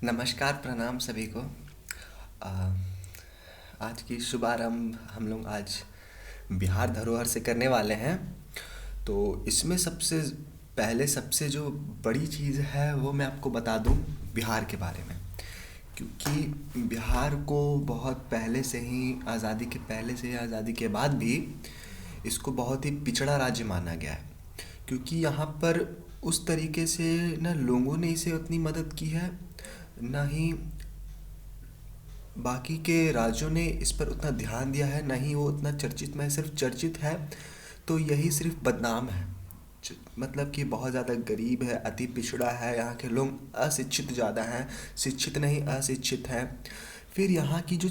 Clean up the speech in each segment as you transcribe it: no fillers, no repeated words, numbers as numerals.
नमस्कार, प्रणाम सभी को। आ, आज की शुभारंभ हम लोग आज बिहार धरोहर से करने वाले हैं। तो इसमें सबसे पहले सबसे जो बड़ी चीज़ है वो मैं आपको बता दूं बिहार के बारे में। क्योंकि बिहार को बहुत पहले से ही, आज़ादी के पहले से ही आज़ादी के बाद भी इसको बहुत ही पिछड़ा राज्य माना गया है। क्योंकि यहाँ पर उस तरीके से ना लोगों ने इसे उतनी मदद की है, ना ही बाकी के राज्यों ने इस पर उतना ध्यान दिया है, ना ही वो उतना चर्चित में सिर्फ चर्चित है तो यही सिर्फ बदनाम है। मतलब कि बहुत ज़्यादा गरीब है, अति पिछड़ा है, यहाँ के लोग अशिक्षित ज़्यादा हैं, शिक्षित नहीं अशिक्षित हैं। फिर यहाँ की जो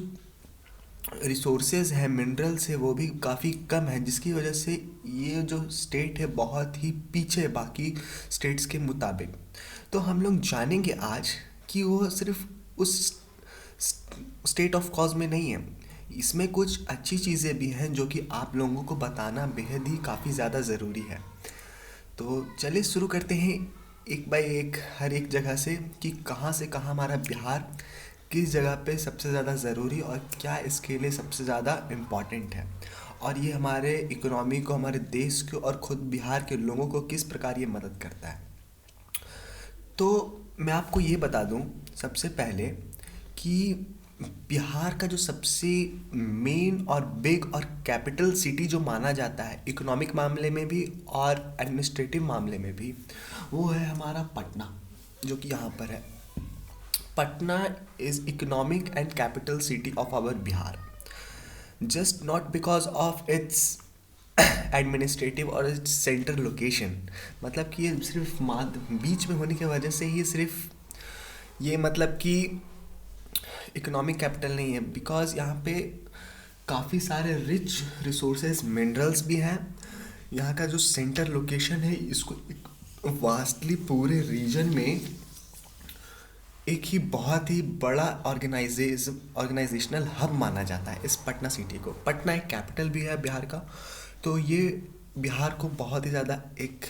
रिसोर्सेज है, मिनरल्स है, वो भी काफ़ी कम है, जिसकी वजह से ये जो स्टेट है बहुत ही पीछे है बाकी स्टेट्स के मुताबिक। तो हम लोग जानेंगे आज कि वो सिर्फ उस स्टेट ऑफ कॉज में नहीं है, इसमें कुछ अच्छी चीज़ें भी हैं जो कि आप लोगों को बताना बेहद ही काफ़ी ज़्यादा ज़रूरी है। तो चलिए शुरू करते हैं एक बाय एक, हर एक जगह से, कि कहाँ से कहाँ हमारा बिहार किस जगह पे सबसे ज़्यादा ज़रूरी और क्या इसके लिए सबसे ज़्यादा इम्पॉर्टेंट है, और ये हमारे इकोनॉमी को, हमारे देश को और ख़ुद बिहार के लोगों को किस प्रकार ये मदद करता है। तो मैं आपको ये बता दूं सबसे पहले कि बिहार का जो सबसे मेन और बिग और कैपिटल सिटी जो माना जाता है इकोनॉमिक मामले में भी और एडमिनिस्ट्रेटिव मामले में भी, वो है हमारा पटना, जो कि यहाँ पर है। Patna is economic and capital city of our Bihar, just not because of its administrative और इट्स सेंटर लोकेशन। मतलब कि ये सिर्फ बीच में होने की वजह से ही सिर्फ ये, मतलब कि इकोनॉमिक कैपिटल नहीं है, बिकॉज यहाँ पे काफ़ी सारे रिच रिसोर्सेज मिनरल्स भी हैं। यहाँ का जो सेंटर लोकेशन है, इसको वास्टली पूरे रीजन में एक ही बहुत ही बड़ा ऑर्गेनाइजेशनल हब माना जाता है इस पटना सिटी को। पटना एक कैपिटल भी है बिहार का, तो ये बिहार को बहुत ही ज़्यादा एक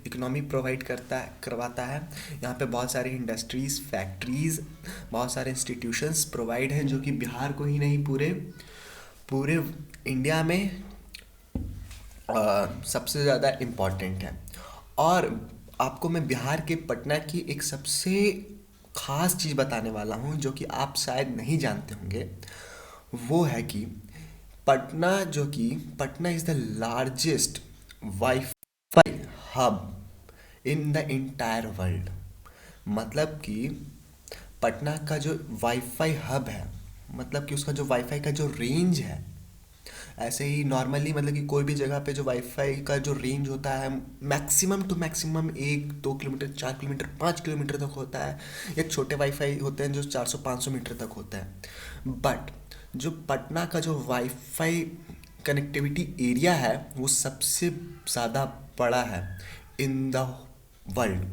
इकोनॉमी प्रोवाइड करवाता है। यहाँ पे बहुत सारी इंडस्ट्रीज़, फैक्ट्रीज़, बहुत सारे इंस्टीट्यूशंस प्रोवाइड हैं, जो कि बिहार को ही नहीं पूरे पूरे इंडिया में सबसे ज़्यादा इम्पॉर्टेंट है। और आपको मैं बिहार के पटना की एक सबसे ख़ास चीज़ बताने वाला हूँ जो कि आप शायद नहीं जानते होंगे। वो है कि Patna is the largest wifi hub in the entire world. मतलब कि पटना का जो वाईफाई हब है, मतलब कि उसका जो वाईफाई का जो रेंज है, ऐसे ही नॉर्मली मतलब कि कोई भी जगह पे जो वाईफाई का जो रेंज होता है maximum to maximum 1-2 kilometre, 4 kilometre, 5 kilometre तक होता है। या छोटे वाईफाई होते हैं जो 400-500 मीटर तक होता है। बट जो पटना का जो वाईफाई कनेक्टिविटी एरिया है वो सबसे ज़्यादा बड़ा है इन द वर्ल्ड।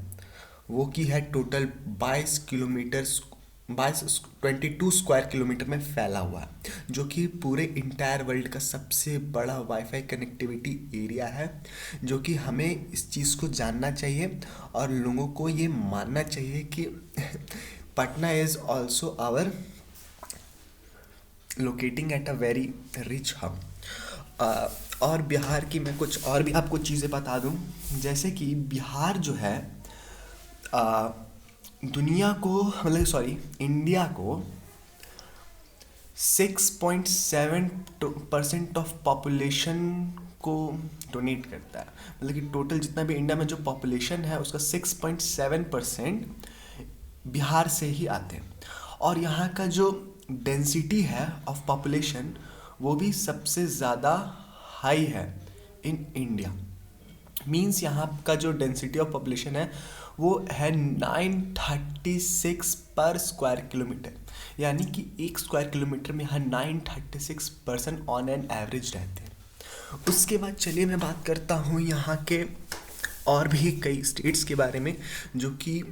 वो की है टोटल 22 किलोमीटर, 22 स्क्वायर किलोमीटर में फैला हुआ है, जो कि पूरे इंटायर वर्ल्ड का सबसे बड़ा वाईफाई कनेक्टिविटी एरिया है। जो कि हमें इस चीज़ को जानना चाहिए और लोगों को ये मानना चाहिए कि Patna is also our locating at a very rich hub. और बिहार की मैं कुछ और भी आपको चीज़ें बता दूं, जैसे कि बिहार जो है आ, दुनिया को, मतलब सॉरी, इंडिया को 6.7% ऑफ पॉपुलेशन को डोनेट करता है। मतलब कि टोटल जितना भी इंडिया में जो पॉपुलेशन है उसका 6.7% बिहार से ही आते हैं। और यहाँ का जो डेंसिटी है ऑफ पॉपुलेशन वो भी सबसे ज़्यादा हाई है इन इंडिया। मीन्स यहाँ का जो डेंसिटी ऑफ पॉपुलेशन है वो है 936 पर स्क्वायर किलोमीटर, यानी कि 1 स्क्वायर किलोमीटर में यहाँ 936 पर्सन ऑन एन एवरेज रहते हैं। उसके बाद चलिए मैं बात करता हूँ यहाँ के और भी कई स्टेट्स के बारे में जो कि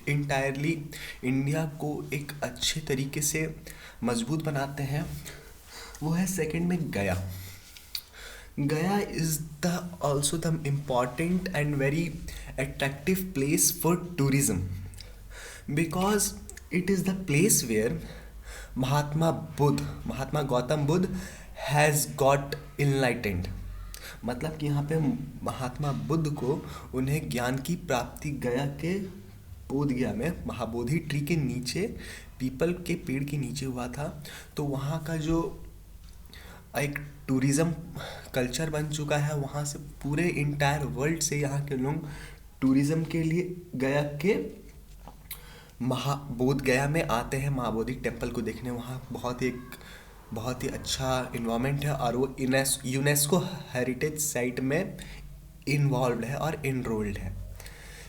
इंटायरली इंडिया को एक अच्छे तरीके से मजबूत बनाते हैं। वो है सेकंड में गया। Gaya is the also the important and very attractive place for tourism. Because it is the place where Mahatma Buddha Mahatma Gautam Buddha has got enlightened. मतलब कि यहाँ पे महात्मा बुद्ध को उन्हें ज्ञान की प्राप्ति गया के बोध गया में महाबोधि ट्री के नीचे, पीपल के पेड़ के नीचे हुआ था। तो वहाँ का जो एक टूरिज़्म कल्चर बन चुका है, वहाँ से पूरे इंटायर वर्ल्ड से यहाँ के लोग टूरिज़्म के लिए गया के बोध गया में आते हैं महाबोधि टेम्पल को देखने। वहाँ बहुत ही अच्छा इन्वायरमेंट है और वो यूनेस्को हेरिटेज साइट में इन्वॉल्व है और इनरोल्ड है।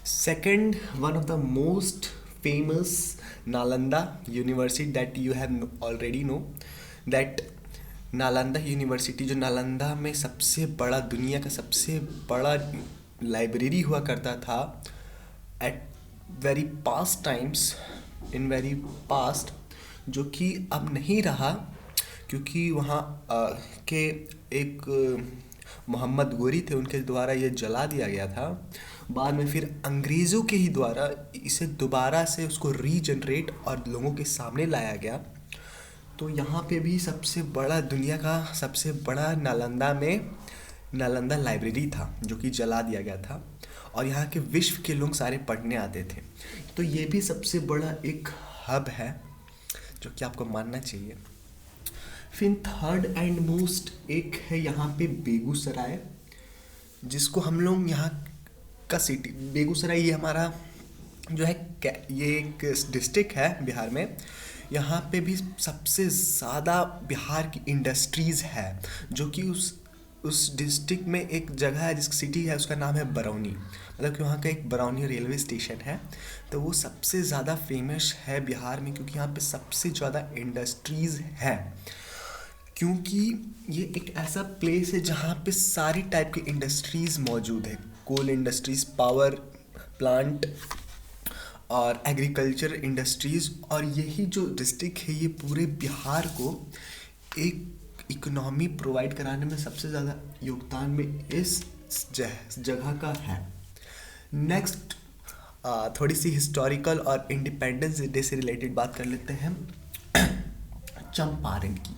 Second, one of the most famous Nalanda university that you have already know that Nalanda university, जो नालंदा में सबसे बड़ा, दुनिया का सबसे बड़ा लाइब्रेरी हुआ करता था at very past times, in very past, जो कि अब नहीं रहा क्योंकि वहाँ के एक मोहम्मद गोरी थे, उनके द्वारा ये जला दिया गया था। बाद में फिर अंग्रेज़ों के ही द्वारा इसे दोबारा से उसको रीजनरेट और लोगों के सामने लाया गया। तो यहाँ पे भी सबसे बड़ा, दुनिया का सबसे बड़ा नालंदा लाइब्रेरी था जो कि जला दिया गया था और यहाँ के विश्व के लोग सारे पढ़ने आते थे। तो ये भी सबसे बड़ा एक हब है जो कि आपको मानना चाहिए। फिर थर्ड एंड मोस्ट एक है यहाँ पे बेगूसराय, जिसको हम लोग यहाँ का सिटी, बेगूसराय ये हमारा जो है ये एक डिस्ट्रिक्ट है बिहार में। यहाँ पे भी सबसे ज़्यादा बिहार की इंडस्ट्रीज़ है, जो कि उस डिस्ट्रिक्ट में एक जगह है, जिस सिटी है उसका नाम है बरौनी। मतलब कि वहाँ का एक बरौनी रेलवे स्टेशन है। तो वो सबसे ज़्यादा फेमस है बिहार में क्योंकि यहाँ पे सबसे ज़्यादा इंडस्ट्रीज़ है, क्योंकि ये एक ऐसा प्लेस है जहाँ पे सारी टाइप की इंडस्ट्रीज़ मौजूद है। कोल इंडस्ट्रीज़, पावर प्लांट और एग्रीकल्चर इंडस्ट्रीज़। और यही जो डिस्ट्रिक्ट है ये पूरे बिहार को एक इकोनॉमी प्रोवाइड कराने में सबसे ज़्यादा योगदान में इस जगह का है। नेक्स्ट, थोड़ी सी हिस्टोरिकल और इंडिपेंडेंस डे से रिलेटेड बात कर लेते हैं। चंपारण की,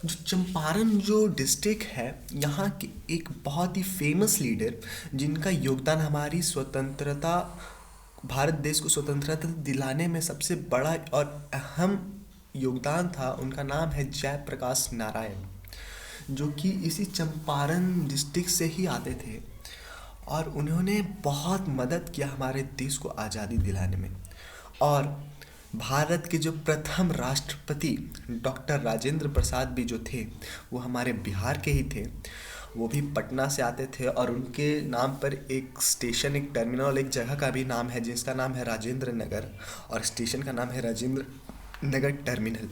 जो चंपारण जो डिस्ट्रिक्ट है, यहाँ के एक बहुत ही फेमस लीडर जिनका योगदान हमारी स्वतंत्रता, भारत देश को स्वतंत्रता दिलाने में सबसे बड़ा और अहम योगदान था, उनका नाम है जयप्रकाश नारायण, जो कि इसी चंपारण डिस्ट्रिक्ट से ही आते थे और उन्होंने बहुत मदद किया हमारे देश को आज़ादी दिलाने में। और भारत के जो प्रथम राष्ट्रपति डॉक्टर राजेंद्र प्रसाद भी जो थे वो हमारे बिहार के ही थे। वो भी पटना से आते थे और उनके नाम पर एक स्टेशन, एक टर्मिनल, एक जगह का भी नाम है जिसका नाम है राजेंद्र नगर, और स्टेशन का नाम है राजेंद्र नगर टर्मिनल,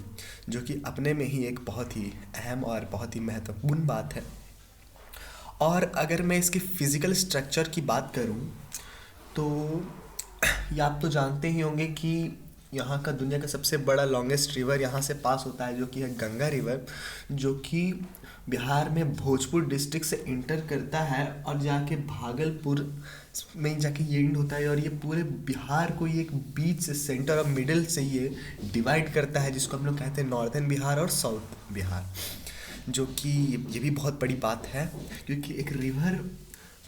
जो कि अपने में ही एक बहुत ही अहम और बहुत ही महत्वपूर्ण बात है। और अगर मैं इसके फिज़िकल स्ट्रक्चर की बात करूं तो ये आप तो जानते ही होंगे कि यहाँ का दुनिया का सबसे बड़ा लॉन्गेस्ट रिवर यहाँ से पास होता है, जो कि है गंगा रिवर, जो कि बिहार में भोजपुर डिस्ट्रिक्ट से इंटर करता है और जाके भागलपुर में जाके ये एंड होता है। और ये पूरे बिहार को ये एक बीच से, सेंटर और मिडिल से ये डिवाइड करता है, जिसको हम लोग कहते हैं नॉर्दर्न बिहार और साउथ बिहार, जो कि ये भी बहुत बड़ी बात है क्योंकि एक रिवर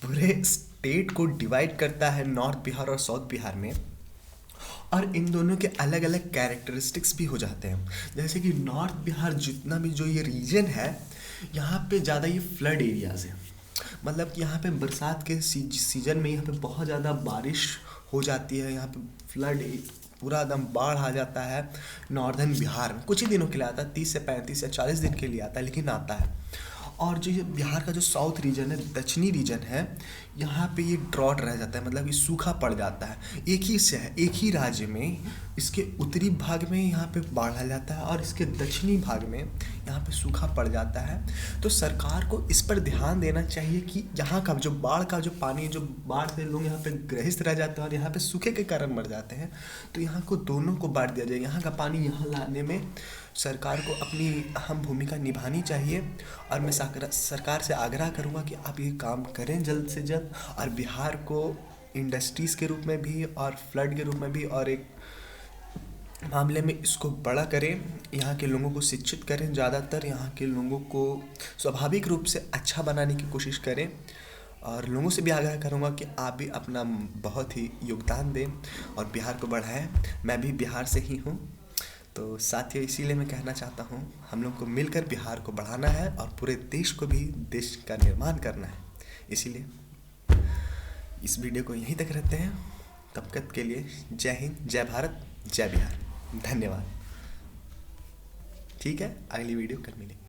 पूरे स्टेट को डिवाइड करता है नॉर्थ बिहार और साउथ बिहार में। और इन दोनों के अलग अलग कैरेक्टरिस्टिक्स भी हो जाते हैं। जैसे कि नॉर्थ बिहार जितना भी जो ये रीजन है, यहाँ पे ज़्यादा ये फ्लड एरियाज़ है। मतलब कि यहाँ पे बरसात के सीजन में यहाँ पे बहुत ज़्यादा बारिश हो जाती है, यहाँ पे फ्लड, पूरा एकदम बाढ़ आ जाता है। नॉर्दर्न बिहार में कुछ ही दिनों के लिए आता है, 30 से 35 या 40 दिन के लिए आता है, लेकिन आता है। और जो ये बिहार का जो साउथ रीजन है, दक्षिणी रीजन है, यहाँ पे ये ड्रॉट रह जाता है, मतलब ये सूखा पड़ जाता है। एक ही राज्य में इसके उत्तरी भाग में यहाँ पे बाढ़ आ जाता है और इसके दक्षिणी भाग में यहाँ पे सूखा पड़ जाता है। तो सरकार को इस पर ध्यान देना चाहिए कि यहाँ का जो बाढ़ का जो पानी, जो बाढ़ से लोग यहाँ पे ग्रसित रह जाते हैं और यहाँ पे सूखे के कारण मर जाते हैं, तो यहाँ को दोनों को बांट दिया जाए। यहाँ का पानी यहाँ लाने में सरकार को अपनी अहम भूमिका निभानी चाहिए। और मैं सरकार से आग्रह करूँगा कि आप ये काम करें जल्द से जल्द और बिहार को इंडस्ट्रीज़ के रूप में भी और फ्लड के रूप में भी, और एक मामले में इसको बड़ा करें, यहाँ के लोगों को शिक्षित करें, ज़्यादातर यहाँ के लोगों को स्वाभाविक रूप से अच्छा बनाने की कोशिश करें। और लोगों से भी आग्रह करूँगा कि आप भी अपना बहुत ही योगदान दें और बिहार को बढ़ाएं। मैं भी बिहार से ही हूँ, तो साथियों इसीलिए मैं कहना चाहता हूँ हम लोग को मिलकर बिहार को बढ़ाना है और पूरे देश को भी देश का निर्माण करना है। इसीलिए इस वीडियो को यहीं तक रखते हैं। तब तक के लिए जय हिंद, जय भारत, जय बिहार। धन्यवाद। ठीक है, अगली वीडियो कल मिलेगी।